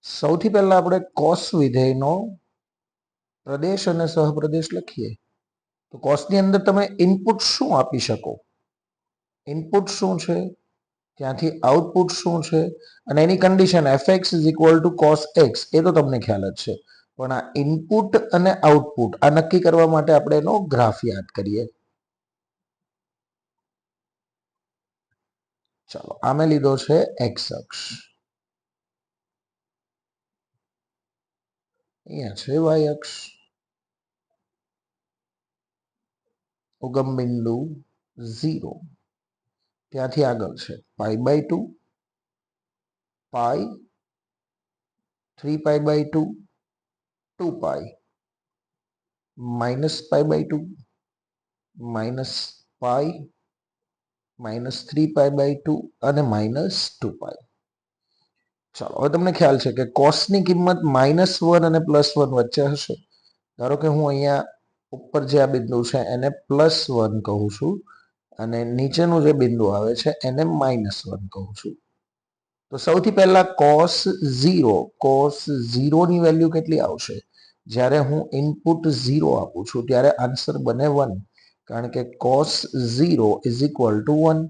સૌથી પહેલા આપણે કોસ વિધેયનો પ્રદેશ અને સહપ્રદેશ લખીએ. તો કોસની અંદર તમે ઇનપુટ શું આપી શકો? ઇનપુટ શું છે, ત્યાંથી આઉટપુટ શું છે, અને એની condition fx is equal to cos x, એ તો તમને ખ્યાલ જ છે. પણ આ ઇનપુટ અને આઉટપુટ આ નક્કી કરવા માટે આપણે એનો ગ્રાફ યાદ કરીએ. ચાલો, આમે લીધો છે એક્સ અક્ષ, અહીંયા છે વાય અક્ષ, ઉગમ બિંદુ 0, ત્યાંથી આગળ છે π/2, પાઈ, 3π/2, 2π, -π/2, -π, -3π/2 અને -2π. ચાલો, હવે તમને ખ્યાલ છે કે કોસની કિંમત -1 અને +1 વચ્ચે હશે. ધારો કે હું અહીંયા ઉપર જે આ બિંદુ છે એને +1 કહું છું અને નીચેનું જે બિંદુ આવે છે એને -1 કહું છું. તો સૌથી પહેલા cos 0 ની વેલ્યુ કેટલી આવશે? જ્યારે હું ઇનપુટ 0 આપું છું ત્યારે આન્સર બને 1, કારણ કે cos 0 ઇઝ ઇક્વલ ટુ 1.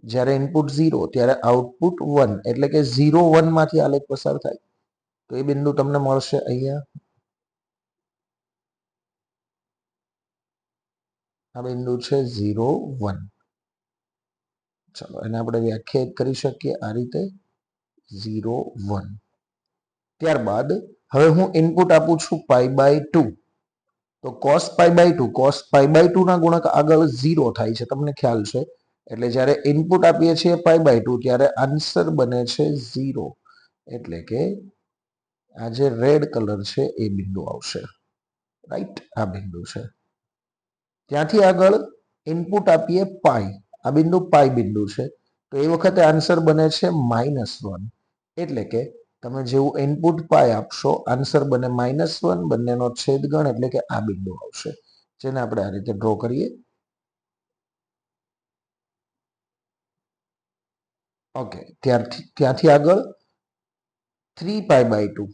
જ્યારે ઇનપુટ 0 ત્યારે આઉટપુટ 1, એટલે કે 0 1 માંથી આલેખ પસાર થાય તો એ બિંદુ તમને મળશે અહીંયા. આ બિંદુ છે 0 1. ચાલો, એને આપણે વ્યાખ્યાયિત કરી શકીએ આ રીતે 0 1. ત્યારબાદ હવે હું ઇનપુટ આપું છું π/2. તો cos π/2 ના ગુણક આગળ 0 થાય છે, તમને ખ્યાલ છે. એટલે જ્યારે ઇનપુટ આપીએ છીએ π/2 ત્યારે આન્સર બને છે 0. એટલે કે આ જે રેડ કલર છે એ બિંદુ આવશે, રાઈટ? આ બિંદુ છે. ત્યાંથી આગળ ઇનપુટ આપીએ પાઈ, આ બિંદુ પાઈ બિંદુ છે. તો એ વખતે આન્સર બને છે -1. એટલે કે તમે જેવું ઇનપુટ પાઈ આપશો આન્સર બને -1, બંનેનો છેદગણ, એટલે કે આ બિંદુ આવશે, જેને આપણે આ રીતે ડ્રો કરીએ. ઓકે, ત્યાંથી આગળ 3π/2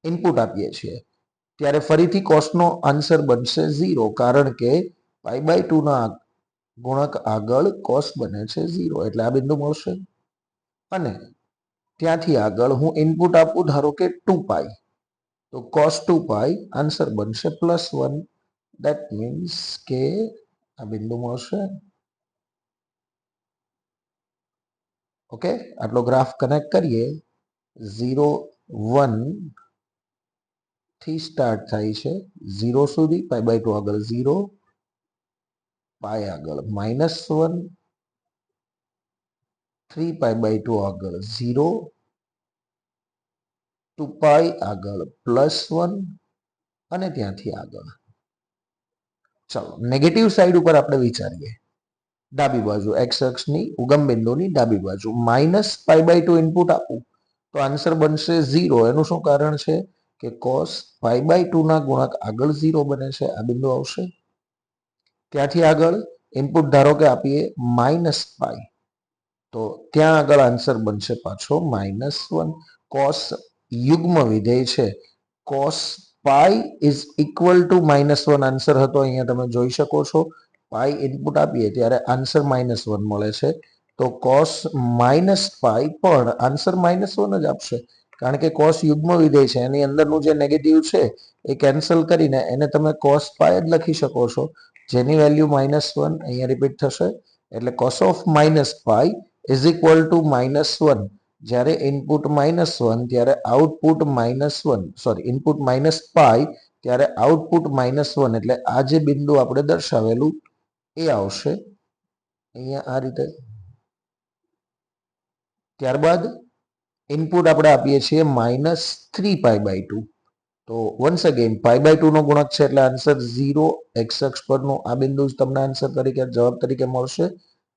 ઇનપુટ આપીએ છીએ ત્યારે ફરીથી કોસનો આન્સર બનશે 0, કારણ કે π/2 ના ગુણક આગળ કોસ બને છે 0, એટલે આ બિંદુ મળશે. અને ત્યાંથી આગળ હું ઇનપુટ આપું ધારો કે 2π, તો cos 2π આન્સર બનશે +1. ધેટ મીન્સ કે આ બિંદુ મળશે. ઓકે, આટલો ગ્રાફ કનેક્ટ કરીએ. 0 1 થી સ્ટાર્ટ થાય છે 0 સુધી, π/2 આગળ 0, પાઈ આગળ -1, 3π/2 આગળ 0, 2π આગળ +1 અને ત્યાંથી આગળ. ચાલો, નેગેટિવ સાઈડ ઉપર આપણે વિચારીએ. ડાબી બાજુ એક્સ અક્ષની ઉગમ બિંદુની ડાબી બાજુ -π/2 ઇનપુટ આપું તો આન્સર બનશે 0. એનું શું કારણ છે કે cos π/2 ના ગુણક આગળ 0 બને છે, આ બિંદુ આવશે. ત્યાંથી આગળ ઇનપુટ ધારો કે આપીએ -π, તો ત્યાં આગળ આન્સર બનશે પાછો -1. cos યુગ્મ વિધેય છે, cos pi is equal to -1 answer હતો. અહીંયા તમે જોઈ શકો છો, પાઈ ઇનપુટ આપીએ ત્યારે આન્સર -1 મળે છે. તો cos -પાઈ પણ આન્સર -1 જ આપશે, કારણ કે cos યુગ્મ વિધેય છે, એની અંદરનું જે નેગેટિવ છે એ કેન્સલ કરીને એને તમે cos પાઈ જ લખી શકો છો, જેની વેલ્યુ -1 અહીંયા રિપીટ થશે. એટલે cos of -pi is equal to -1. જ્યારે ઇનપુટ -1 ત્યારે આઉટપુટ ઇનપુટ -પાઈ ત્યારે આઉટપુટ -1, એટલે આ જે બિંદુ આપણે દર્શાવેલું એ આવશે અહીંયા આ રીતે. ત્યારબાદ ઇનપુટ આપણે આપીએ છીએ -3π/2. તો વન્સ અગેન π/2 નો ગુણક છે એટલે આન્સર 0. એક્સ અક્ષ પરનું આ બિંદુ જ તમને આન્સર તરીકે જવાબ તરીકે મળશે.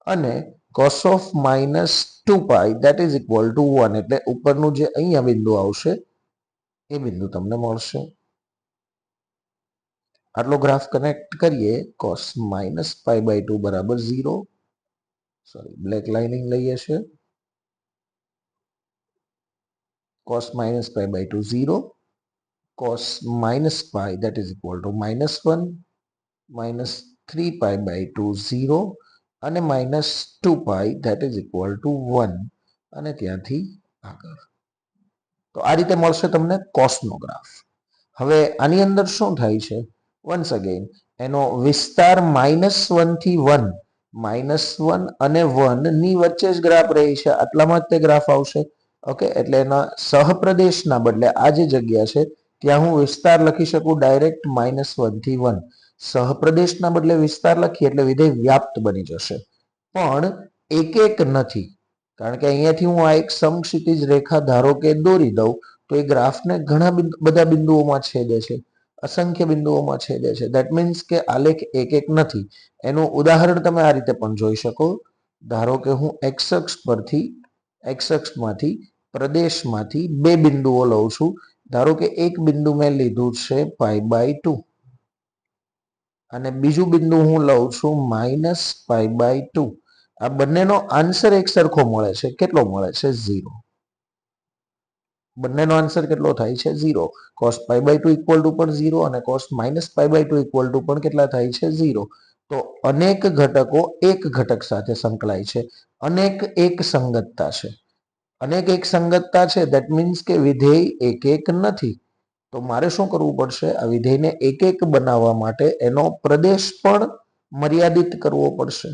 અને cos of -2π that is equal to 1, એટલે ઉપરનું જે અહીંયા બિંદુ આવશે એ બિંદુ તમને મળશે. આટલો ગ્રાફ કનેક્ટ કરીએ. cos -π/2 બરાબર 0. સોરી, બ્લેક લાઇનિંગ લઈએ છે. cos minus pi by 2 0, cos minus pi that is equal to -1, minus 3 pi by 2 0 અને minus 2 pi that is equal to 1 અને ત્યાંથી આગળ. તો આ રીતે મળશે તમને કોસનો ગ્રાફ. હવે આની અંદર શું થાય છે? વન્સ અગેન એનો વિસ્તાર -1 થી 1, -1 અને 1 ની વચ્ચે જ ગ્રાફ રહી છે, આટલામાં જ તે ગ્રાફ આવશે. ઓકે, એટલે એના સહપ્રદેશના બદલે આ જે જગ્યા છે ત્યાં હું વિસ્તાર લખી શકું ડાયરેક્ટ -1 થી 1. સહપ્રદેશના બદલે વિસ્તાર લખીએ એટલે વિધેય વ્યાપ્ત બની જશે. પણ એક એક નથી, કારણ કે અહીંયાથી હું આ એક સમક્ષિતિજ રેખા ધારો કે દોરી દઉં તો એ ગ્રાફને ઘણા બધા બિંદુઓમાં છેદે છે, અસંખ્ય બિંદુઓમાં છેદે છે. ધેટ મીન્સ કે આલેખ એક એક નથી. એનું ઉદાહરણ તમે આ રીતે પણ જોઈ શકો. ધારો કે હું એક્સ અક્ષમાંથી પ્રદેશમાંથી બે બિંદુઓ લઉં છું. ધારો કે એક બિંદુ મેં લીધું છે π/2 અને બીજું બિંદુ હું લઉં છું -π/2. આ બંનેનો આન્સર એક સરખો મળે છે. કેટલો મળે છે? 0. બંનેનો આન્સર કેટલો થાય છે? 0. cos π/2 ઇક્વલ ટુ પણ 0 અને cos -π/2 ઇક્વલ ટુ પણ કેટલા થાય છે? 0. તો અનેક ઘટકો એક ઘટક સાથે સંકળાય છે. અનેક એક સંગતતા છે. અનેક એક સંગતતા છે ધેટ મીન્સ કે વિધેય એક એક નથી. તો મારે શું કરવું પડશે? આ વિધેયને એક એક બનાવવા માટે એનો પ્રદેશ પણ મર્યાદિત કરવો પડશે.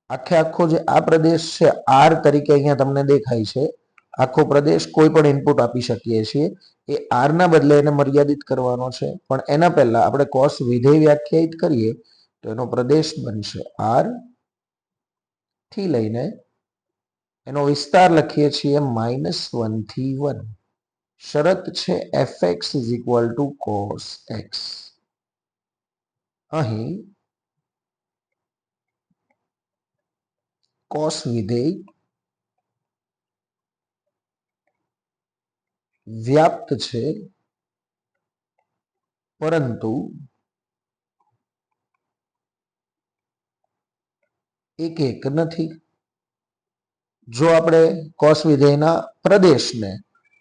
આખો જે આ પ્રદેશ છે આર તરીકે અહીંયા તમને દેખાય છે, આખો પ્રદેશ કોઈ પણ ઇનપુટ આપી શકીએ છીએ. એ આર ના બદલે એને મર્યાદિત કરવાનો છે. પણ એના પહેલા આપણે કોસ વિધેય વ્યાખ્યાયિત કરીએ તો એનો પ્રદેશ બનશે આર થી લઈને એનો વિસ્તાર લખીએ છીએ -1 થી 1. શરત છે fx is equal two cos x. અહીં કોસ વિધેય વ્યાપ્ત છે, પરંતુ એક એક નથી. જો આપણે કોસ વિધેયના પ્રદેશને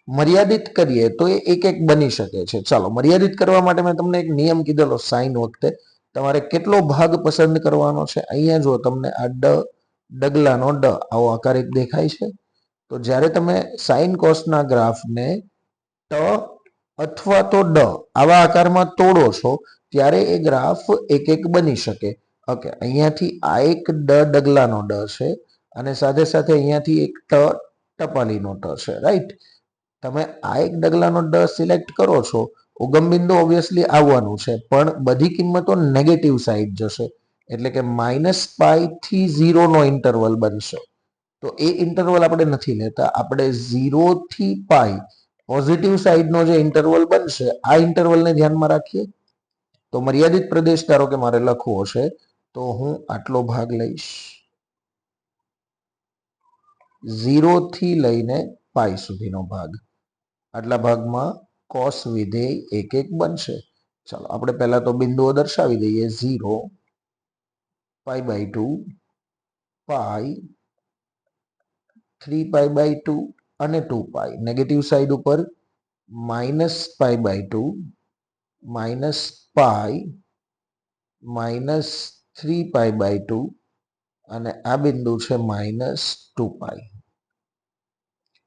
મર્યાદિત કરીએ તો એ એક એક બની શકે છે. ચાલો, મર્યાદિત કરવા માટે મેં તમને એક નિયમ કીધેલો સાઈન વખતે, તમારે કેટલો ભાગ પસંદ કરવાનો છે. અહીંયા જો તમને આ ડગલાનો ડ આવો આકાર એક દેખાય છે. તો જ્યારે તમે સાઈન કોસના ગ્રાફને ટ અથવા તો ડ આવા આકારમાં તોડો છો ત્યારે એ ગ્રાફ એક એક બની શકે. ઓકે, અહીંયાથી આ એક ડગલાનો ડ છે અને સાથે સાથે અહીંયાથી એક ટપાલીનો ટ છે. રાઈટ? તમે આ એક ડગલાનો ડ સિલેક્ટ કરો છો, ઉગમ બિંદુ ઓબ્વિયસલી આવવાનું છે, પણ બધી કિંમતો નેગેટિવ સાઈડ જશે. એટલે કે -π થી 0 નો ઇન્ટરવલ બનશે. તો એ ઇન્ટરવલ આપણે નથી લેતા. આપણે 0 થી π પોઝિટિવ સાઈડનો જે ઇન્ટરવલ બનશે આ ઇન્ટરવલને ધ્યાનમાં રાખીએ. તો મર્યાદિત પ્રદેશ ધારો કે મારે લખવો છે તો હું આટલો ભાગ લઈશ, 0 થી લઈને π સુધીનો ભાગ. આટલા ભાગમાં કોસ વિધેય એક એક બનશે. ચાલો આપણે પહેલા તો બિંદુઓ દર્શાવી દઈએ. 0, π/2, π, 3π/2 અને 2π. નેગેટિવ સાઈડ ઉપર -π/2, -π, -3π/2 અને આ બિંદુ છે -2π.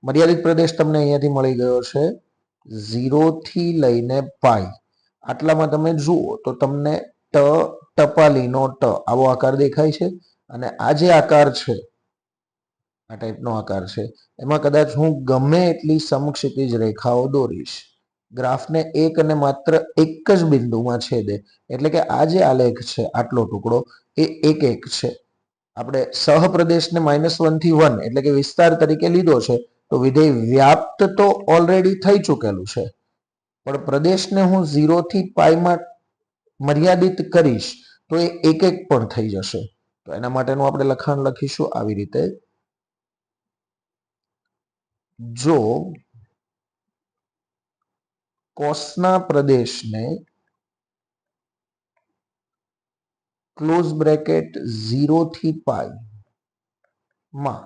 મર્યાદિત પ્રદેશ તમને અહીંયાથી મળી ગયો છે 0 થી લઈને π. આટલામાં તમે જુઓ તો તમને ટપાલીનો ટ આવો આકાર દેખાય છે. અને આ જે આકાર છે, આ ટાઈપનો આકાર છે, એમાં કદાચ હું ગમે એટલી સમક્ષિતિજ રેખાઓ દોરીશ, ગ્રાફને એક અને માત્ર એક જ બિંદુમાં છેદે. એટલે કે આ જે આલેખ છે, આટલો ટુકડો એ એક એક છે. આપણે સહપ્રદેશને -1 થી 1 એટલે કે વિસ્તાર તરીકે લીધો છે, તો વિધેય વ્યાપ્ત તો ઓલરેડી થઈ ચૂકેલું છે, પણ પ્રદેશને હું 0 થી π માં મર્યાદિત કરીશ તો એ એક એક પણ થઈ જશે. તો એના માટેનું આપણે લખાણ લખીશું આવી રીતે. જો કોસના પ્રદેશને ક્લોઝ બ્રેકેટ 0 થી π માં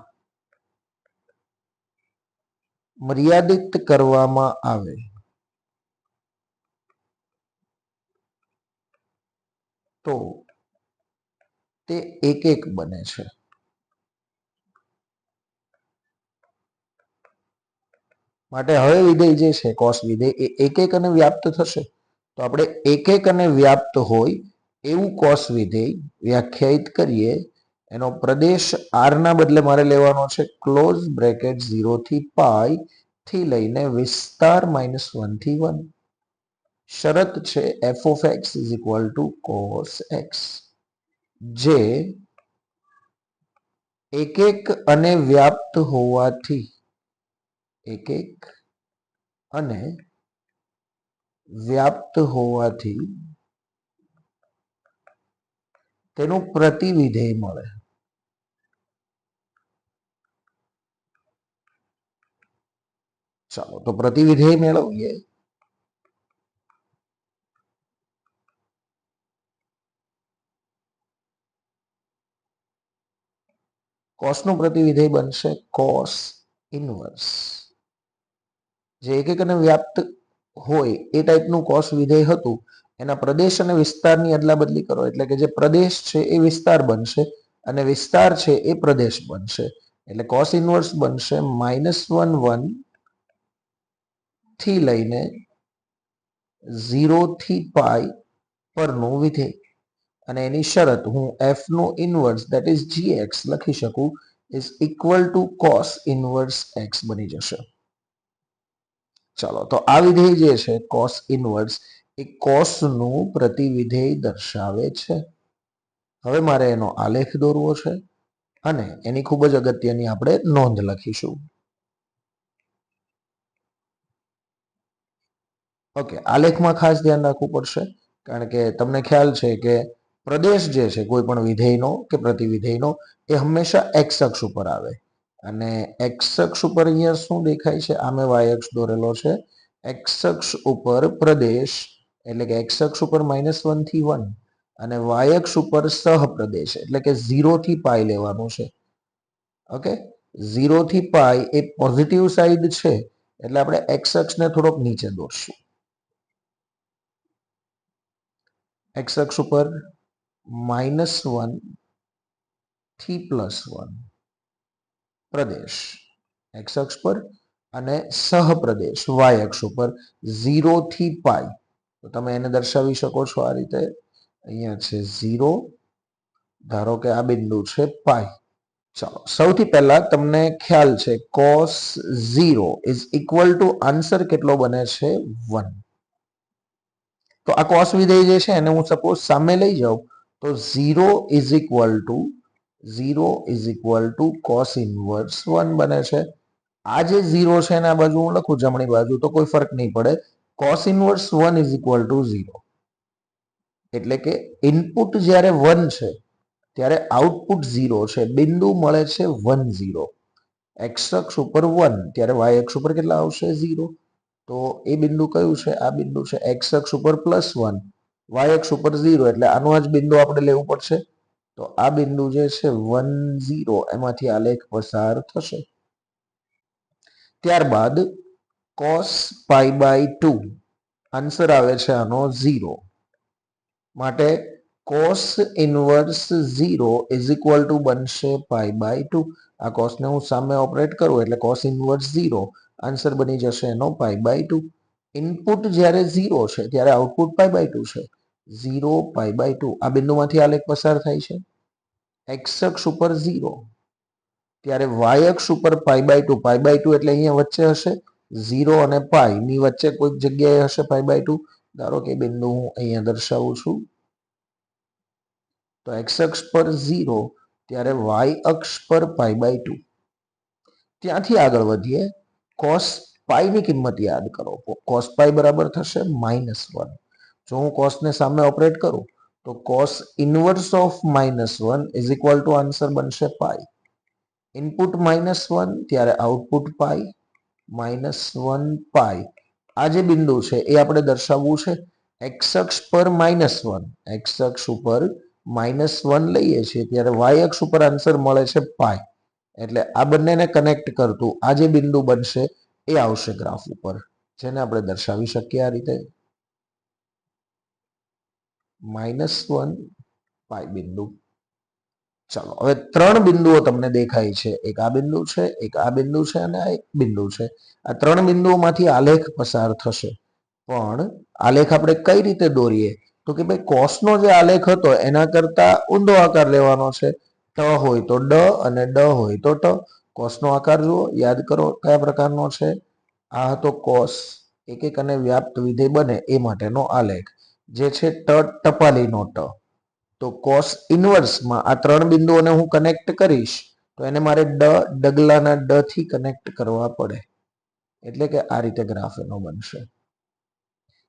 મર્યાદિત કરવામાં આવે તો તે એક એક બને છે. માટે હવે વિધેય જે છે કોસ વિધેય એ એક એક અને વ્યાપ્ત થશે. તો આપણે એક એક અને વ્યાપ્ત હોય એવું કોસ વિધેય વ્યાખ્યાયિત કરીએ. એનો પ્રદેશ r ના બદલે મારે લેવાનો છે ક્લોઝ બ્રેકેટ 0 થી પાઈ થી લઈને વિસ્તાર -1 થી 1. શરત છે f of x is equal to cos x, જે એક એક અને વ્યાપ્ત હોવાથી એક એક અને વ્યાપ્ત હોવાથી તેનું પ્રતિવિધેય મળે. ચાલો તો પ્રતિવિધેય મેળવીએ. કોસનું પ્રતિવિધેય બનશે કોસ ઇનવર્સ. જે એક એક અને વ્યાપ્ત હોય એ ટાઈપનું કોસ વિધેય હતું, એના પ્રદેશ અને વિસ્તારની અદલા બદલી કરો એટલે કે જે પ્રદેશ છે એ વિસ્તાર બનશે અને વિસ્તાર છે એ પ્રદેશ બનશે. એટલે કોસ ઇનવર્સ બનશે -1 થી લઈને 0 થી પાઈ પરનું વિધેય. અને એની શરત હું f નું ઇનવર્સ ધેટ ઇઝ gx લખી શકું is equal to cos inverse x બની જશે. ચાલો તો આ વિધેય જે છે કોસ ઇનવર્સ એ કોસનું પ્રતિવિધેય દર્શાવે છે. હવે મારે એનો આલેખ દોરવો છે અને એની ખૂબ જ અગત્યની આપણે નોંધ લખીશું. ઓકે, આલેખમાં ખાસ ધ્યાન રાખવું પડશે કારણ કે તમને ખ્યાલ છે કે પ્રદેશ જે છે કોઈ પણ વિધેયનો કે પ્રતિવિધેયનો એ હંમેશા એક્સ અક્ષ ઉપર આવે અને એક્સ અક્ષ ઉપર અહીંયા શું દેખાય છે, આમે વાય અક્ષ દોરેલો છે. એક્સ અક્ષ ઉપર પ્રદેશ એટલે કે એક્સ અક્ષ ઉપર -1 થી 1 અને વાય અક્ષ ઉપર સહપ્રદેશ એટલે કે 0 થી પાઈ લેવાનું છે. ઓકે, 0 થી પાઈ એ પોઝિટિવ સાઈડ છે એટલે આપણે એક્સ અક્ષને થોડોક નીચે દોરશું. એક્સ અક્ષ ઉપર -1 થી +1 પ્રદેશ એક્સ અક્ષ પર અને સહપ્રદેશ વાય અક્ષ ઉપર 0 થી પાઈ. તો તમે એને દર્શાવી શકો છો આ રીતે. અહીંયા છે 0, ધારો કે આ બિંદુ છે પાઈ. ચાલો સૌથી પહેલા તમને ખ્યાલ છે cos 0 is equal to answer કેટલો બને છે 1. તો આ કોસ વિધેય જે છે એને હું સપોઝ સામે લઈ જાઉં તો 0 is equal to cos inverse 1 બને છે. આ જે 0 છે એના બાજુ હું લખું જમણી બાજુ તો કોઈ ફરક નહીં પડે. Cos inverse 1 is equal two 0. એટલે કે ઇનપુટ જ્યારે 1 છે ત્યારે આઉટપુટ 0 છે. બિંદુ મળે છે 1 0. એક્સ અક્ષ ઉપર 1 ત્યારે વાય અક્ષ ઉપર કેટલા આવશે 0. તો એ બિંદુ કયું છે, આ બિંદુ છે એક્સ અક્ષ ઉપર +1 વાય અક્ષ ઉપર 0 એટલે આનું જ બિંદુ આપણે લેવું પડશે. તો આ બિંદુ જે છે 1 0 એમાંથી આલેખ પસાર થશે. ત્યારબાદ cos π/2 આન્સર આવે છે આનો 0. માટે cos inverse 0 is equal two બનશે π/2. આ કોસને હું સામે ઓપરેટ કરું એટલે cos ઇનવર્સ 0 આન્સર બની જશે એનો π/2. ઇનપુટ જ્યારે 0 છે ત્યારે આઉટપુટ π/2 છે. 0 π/2 આ બિંદુમાંથી આલેખ પસાર થાય છે. એક્સ અક્ષ ઉપર 0 ત્યારે વાય અક્ષ ઉપર π/2 એટલે અહીંયા વચ્ચે હશે 0 અને પાઈ ની વચ્ચે કોઈક જગ્યાએ હશે π/2. ધારો કે બિંદુ હું અહીંયા દર્શાવું છું. તો એક્સ અક્ષ પર 0 ત્યારે વાય અક્ષ પર π/2. ત્યાંથી આગળ વધીએ. cos પાઈ ની કિંમત યાદ કરો. cos પાઈ બરાબર થશે -1. જો હું કોસને સામે ઓપરેટ કરું તો cos inverse of -1 is equal to answer બનશે પાઈ. ઇનપુટ -1 ત્યારે આઉટપુટ પાઈ -1 પાઈ. આ જે બિંદુ છે એ આપણે દર્શાવવું છે એક્સ અક્ષ પર -1. એક્સ અક્ષ ઉપર -1 લઈએ છીએ ત્યારે વાય અક્ષ ઉપર આન્સર મળે છે પાઈ. એટલે આ બંનેને કનેક્ટ કરતું આ જે બિંદુ બનશે એ આવશે ગ્રાફ ઉપર, જેને આપણે દર્શાવી શકીએ આ રીતે -1 પાઈ બિંદુ. ચાલો હવે 3 બિંદુઓ તમને દેખાય છે, એક આ બિંદુ છે, એક આ બિંદુ છે અને આ એક બિંદુ છે. આ 3 બિંદુઓમાંથી આલેખ પસાર થશે, પણ આલેખ આપણે કઈ રીતે દોરીએ? તો કે ભાઈ કોસનો જે આલેખ હતો એના કરતા ઊંધો આકાર લેવાનો છે. ટ હોય તો ડ અને ડ હોય તો ટ. કોસનો આકાર જુઓ, યાદ કરો કયા પ્રકારનો છે. આ હતો કોસ, એક એક અને વ્યાપ્ત વિધેય બને એ માટેનો આલેખ, જે છે ટપાલીનો ટ. તો કોસ ઇનવર્સમાં આ 3 બિંદુઓને હું કનેક્ટ કરીશ તો એને મારે ડગલાના ડ થી કનેક્ટ કરવા પડે, એટલે કે આ રીતે ગ્રાફ એનો બનશે.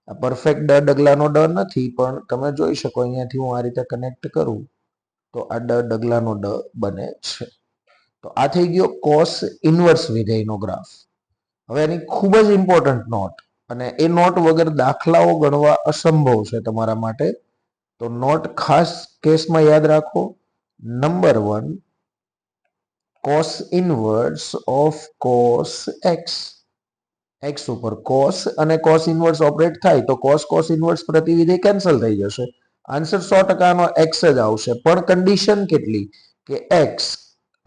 આ પરફેક્ટ ડગલાનો ડ નથી, પણ તમે જોઈ શકો અહીંયાથી હું આ રીતે કનેક્ટ કરું તો આ ડગલાનો ડ બને છે. તો આ થઈ ગયો કોસ ઇનવર્સ વિધેયનો ગ્રાફ. હવે એની ખૂબ જ ઇમ્પોર્ટન્ટ નોટ, અને એ નોટ વગર દાખલાઓ ગણવા અસંભવ છે તમારા માટે. તો નોટ ખાસ કેસમાં યાદ રાખો. Number 1, cos inverse of cos x. X ઉપર કોસ અને કોસ ઇનવર્સ ઓપરેટ થાય તો કોસ ઇનવર્સ પ્રતિવિધેય કેન્સલ થઈ જશે. આન્સર 100%નો એક્સ જ આવશે, પણ કન્ડિશન કેટલી કે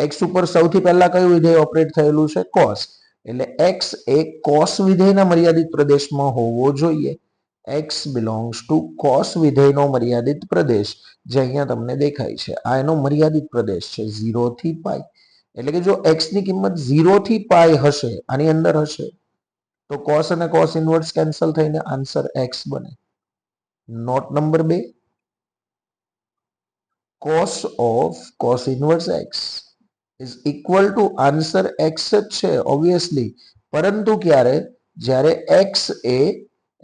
એક્સ ઉપર સૌથી પહેલા કયું વિધેય ઓપરેટ થયેલું છે? કોસ. એટલે એક્સ એ કોસ વિધેયના મર્યાદિત પ્રદેશમાં હોવો જોઈએ. એક્સ બિલોંગ્સ ટુ કોસ વિધેયનો મર્યાદિત પ્રદેશ, જે અહીંયા તમને દેખાય છે. આ એનો મર્યાદિત પ્રદેશ છે 0 થી પાઈ. એટલે કે જો એક્સ ની કિંમત 0 થી પાઈ હશે, આની અંદર હશે, તો કોસ અને કોસ ઇનવર્સ કેન્સલ થઈને આન્સર એક્સ બને. Note number 2, cos of cos inverse x is equal to answer x જ છે ઓબ્વિયસલી, પરંતુ ક્યારે? જ્યારે એક્સ એ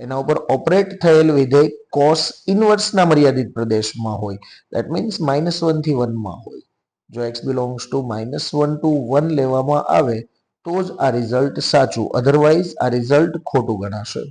એના ઉપર ઓપરેટ થયેલ વિધેય કોસ ઇનવર્સના મર્યાદિત પ્રદેશમાં હોય. ધેટ મીન્સ -1 થી 1 માં હોય. જો એક્સ બિલોંગ્સ ટુ -1 to 1 લેવામાં આવે તો જ આ રિઝલ્ટ સાચું, અધરવાઇઝ આ રિઝલ્ટ ખોટું ગણાશે.